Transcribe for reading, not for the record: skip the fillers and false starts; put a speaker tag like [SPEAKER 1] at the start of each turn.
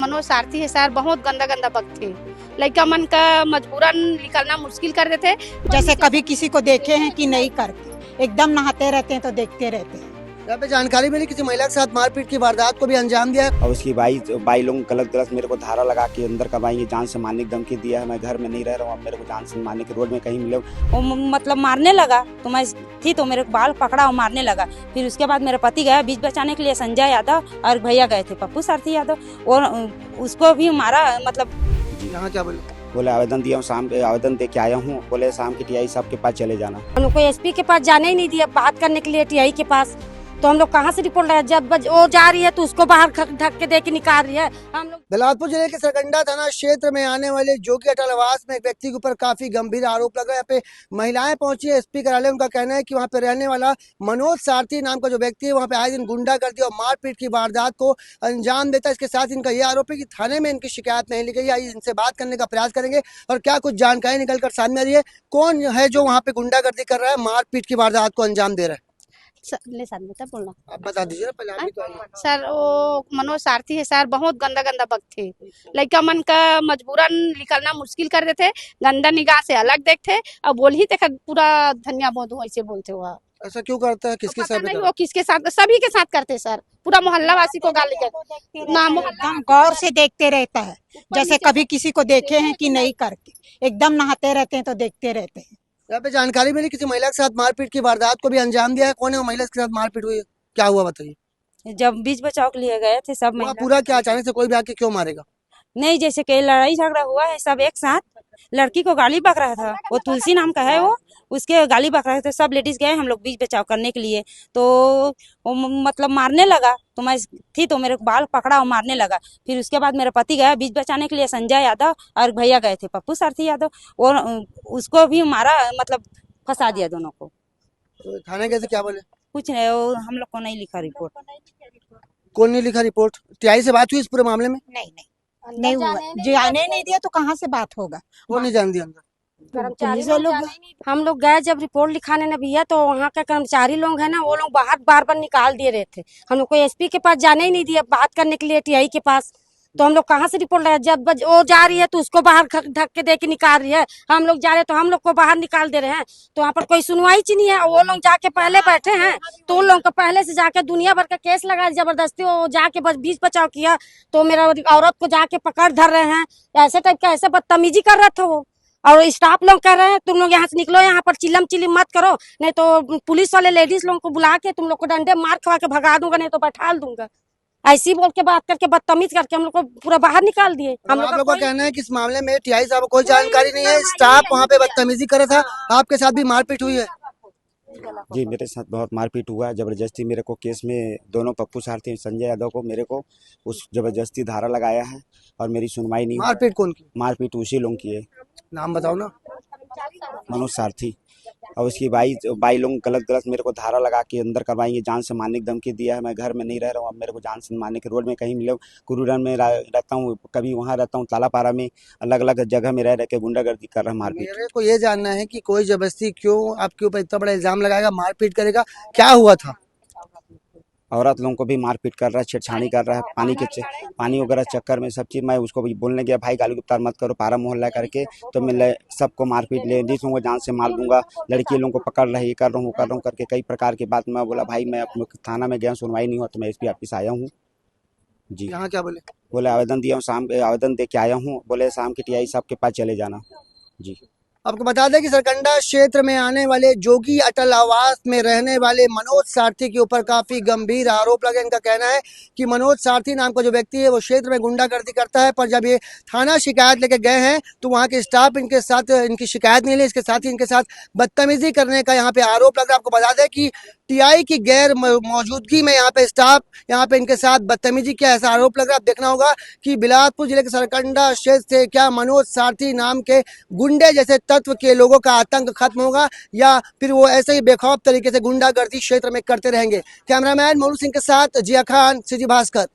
[SPEAKER 1] मनोज सारथी है सर, बहुत गंदा गंदा वक्त थे। लड़का मन का मजबूरन निकलना मुश्किल कर देते।
[SPEAKER 2] जैसे कभी किसी को देखे हैं कि नहीं करते, एकदम नहाते रहते हैं तो देखते रहते हैं।
[SPEAKER 3] यहाँ पे जानकारी मिली किसी महिला के साथ मारपीट की वारदात को भी अंजाम दिया है।
[SPEAKER 4] और उसकी बाई लोग गलत मेरे को धारा लगा के अंदर करवाएंगे, जान से मारने की धमकी दिया है। मैं घर में नहीं रह रहा हूँ, अब मेरे को जान से मारने के रोड में कहीं मिले।
[SPEAKER 5] वो मतलब मारने लगा तो मैं थी तो मेरे बाल पकड़ा और मारने लगा। फिर उसके बाद मेरा पति गया बीच बचाने के लिए, संजय यादव और भैया गए थे पप्पू सारथी यादव, और उसको भी मारा। मतलब
[SPEAKER 3] यहाँ क्या
[SPEAKER 4] बोले आवेदन दिया हूँ, शाम आवेदन दे के आया हूँ। बोले शाम की टीआई साहब के पास चले जाना।
[SPEAKER 6] उनको एसपी के पास जाने ही नहीं दिया बात करने के लिए टीआई के पास। तो हम लोग कहाँ से रिपोर्ट लाए? जब वो जा रही है तो उसको बाहर ढक के दे के निकाल रही है। हम लोग
[SPEAKER 3] बिलासपुर जिले के सरकंडा थाना क्षेत्र में आने वाले जोगी अटल आवास में एक व्यक्ति के ऊपर काफी गंभीर आरोप लगा। यहाँ पे महिलाएं पहुंची है एसपी कार्यालय। उनका कहना है कि वहां पे रहने वाला मनोज सारथी नाम का जो व्यक्ति है वहां पे आए दिन गुंडागर्दी और मारपीट की वारदात को अंजाम देता है। इसके साथ इनका ये आरोप है कि थाने में इनकी शिकायत नहीं ली गई। आइए इनसे बात करने का प्रयास करेंगे और क्या कुछ जानकारी निकल कर सामने आ रही है, कौन है जो वहाँ पे गुंडागर्दी कर रहा है, मारपीट की वारदात को अंजाम दे रहा है।
[SPEAKER 1] ले सर बेटा बोलना।
[SPEAKER 3] आप बता दीजिए ना पहले, आप भी तो आइए।
[SPEAKER 1] सर वो मनोज सारथी है सर, बहुत गंदा गंदा वक्त थे। लड़का मन का मजबूरन निकलना मुश्किल कर देते, गंदा निगाह से अलग देखते और बोल ही देखा पूरा धनिया बोध ऐसे बोलते हुआ।
[SPEAKER 3] ऐसा क्यों करता है, किसके साथ?
[SPEAKER 1] नहीं वो किसके साथ, सभी के साथ करते सर, पूरा मोहल्ला वासी को गाली कर नाम
[SPEAKER 2] एकदम गौर से देखते रहता है। जैसे कभी किसी को देखे हैं कि नहीं करते, एकदम नहाते रहते हैं तो देखते रहते हैं।
[SPEAKER 3] यहाँ पे जानकारी मिली किसी महिला के साथ मारपीट की वारदात को भी अंजाम दिया है। कौन है वो महिला के साथ मारपीट हुई है, क्या हुआ बताइए?
[SPEAKER 5] जब बीच बचाव के लिए गए थे सब
[SPEAKER 3] हुआ पूरा क्या, अचानक से कोई भी आके क्यों मारेगा?
[SPEAKER 5] नहीं, जैसे कि लड़ाई झगड़ा हुआ है सब एक साथ। लड़की को गाली बक रहा था, वो तुलसी नाम का है, वो उसके गाली बक रहे थे। सब लेडीज गए हम लोग बीच बचाव करने के लिए, तो वो मतलब मारने लगा तो मैं थी तो मेरे बाल पकड़ा और मारने लगा। फिर उसके बाद मेरा पति गया बीच बचाने के लिए, संजय यादव और भैया गए थे पप्पू सारथी यादव, और उसको भी मारा, मतलब फंसा दिया दोनों को।
[SPEAKER 3] तो थाने कैसे, क्या बोले?
[SPEAKER 5] कुछ नहीं, वो हम लोग को नहीं लिखा रिपोर्ट।
[SPEAKER 3] कौन नहीं लिखा रिपोर्ट? टीआई से बात हुई इस पूरे मामले में?
[SPEAKER 2] नहीं हुआ, जाने नहीं दिया तो कहाँ से बात होगा।
[SPEAKER 3] कौन नहीं जान दिया अंदर?
[SPEAKER 6] कर्मचारी लोग हम लोग गए जब रिपोर्ट लिखाने न भैया, तो वहाँ के कर्मचारी लोग है ना, वो लोग बाहर बार बार निकाल दे रहे थे। हम लोग को एसपी के पास जाने ही नहीं दिया बात करने के लिए टीआई के पास। तो हम लोग कहाँ से रिपोर्ट लाए? जब वो जा रही है तो उसको बाहर ढक के दे के निकाल रही है। हम लोग जा रहे हैं तो हम लोग को बाहर निकाल दे रहे हैं। तो वहाँ पर कोई सुनवाई ही नहीं है। वो लोग जाके पहले बैठे हैं तो उन लोगों को पहले से जाके दुनिया भर का केस लगा, जबरदस्ती वो जाके बस बीच बचाव किया तो मेरा औरत को जाके पकड़ धर रहे हैं। ऐसे टाइप का ऐसे बदतमीजी कर रहे थे वो। और स्टाफ लोग कह रहे हैं तुम लोग यहाँ से निकलो, यहाँ पर चिल्लम चिल्ली मत करो, नहीं तो पुलिस वाले लेडीज लोगों को बुला के तुम लोग को डंडे मार खवा के भगा दूंगा, नहीं तो बैठा दूंगा। ऐसी बोल के बात करके बदतमीज करके हम लोग को पूरा बाहर निकाल दिए। हम
[SPEAKER 3] लोग का कहना है कि इस मामले में टीआई साहब को कोई जानकारी नहीं है, स्टाफ वहाँ पे बदतमीजी कर रहा था। आपके साथ भी मारपीट हुई है?
[SPEAKER 4] जी मेरे साथ बहुत मारपीट हुआ है, जबरदस्ती मेरे को केस में दोनों पप्पू सारथी संजय यादव को मेरे को उस जबरदस्ती धारा लगाया है और मेरी सुनवाई नहीं।
[SPEAKER 3] मारपीट कौन की?
[SPEAKER 4] मारपीट उसी लोग की है।
[SPEAKER 3] नाम बताओ ना।
[SPEAKER 4] मनोज सारथी और उसकी बाई लोग गलत मेरे को धारा लगा के अंदर करवाएंगे, जान से मारने की धमकी दिया है। मैं घर में नहीं रह रहा हूँ, अब मेरे को जान से मारने के रोड में कहीं मिले। कुरूरन में रहता हूँ, कभी वहाँ रहता हूँ, तालापारा में, अलग अलग जगह में रह के गुंडागर्दी कर रहा है, मारपीट।
[SPEAKER 3] मेरे को ये जानना है कि कोई जबरदस्ती क्यों आपके ऊपर इतना बड़ा इल्जाम लगाएगा, मारपीट करेगा, क्या हुआ था?
[SPEAKER 4] औरत लोगों को भी मारपीट कर रहा है, छेड़छाड़ी कर रहा है, पानी वगैरह चक्कर में सब चीज़। मैं उसको भी बोलने गया भाई गाली गुप्तार मत करो पारा मोहल्ला करके, तो मैं सबको मारपीट ले जिस लोगों को जान से मार दूंगा, लड़की लोगों को पकड़ रही कर रहा हूँ करके कई प्रकार की बात। मैं बोला भाई मैं अपने थाना में गया, सुनवाई नहीं हुआ तो मैं एसपी ऑफिस आया हूँ। जी
[SPEAKER 3] यहाँ क्या बोले?
[SPEAKER 4] बोले आवेदन दिया हूँ, शाम आवेदन दे के आया हूँ। बोले शाम की टीआई साहब के पास चले जाना। जी
[SPEAKER 3] आपको बता दें कि सरकंडा क्षेत्र में आने वाले जोगी अटल आवास में रहने वाले मनोज सारथी के ऊपर काफी गंभीर आरोप लगे। इनका कहना है कि मनोज सारथी नाम का जो व्यक्ति है वो क्षेत्र में गुंडागर्दी करता है, पर जब ये थाना शिकायत लेके गए हैं तो वहाँ के स्टाफ इनके साथ इनकी शिकायत नहीं ली। इसके साथ ही इनके साथ बदतमीजी करने का यहाँ पे आरोप लग रहा है। आपको बता दें कि टीआई की गैर मौजूदगी में यहाँ पे स्टाफ यहाँ पे इनके साथ बदतमीजी किया, ऐसा आरोप लग रहा है। अब देखना होगा कि बिलासपुर जिले के सरकंडा क्षेत्र से क्या मनोज सारथी नाम के गुंडे जैसे तत्व के लोगों का आतंक खत्म होगा या फिर वो ऐसे ही बेखौफ तरीके से गुंडागर्दी क्षेत्र में करते रहेंगे। कैमरामैन मोनू सिंह के साथ जिया खान, सीजी भास्कर।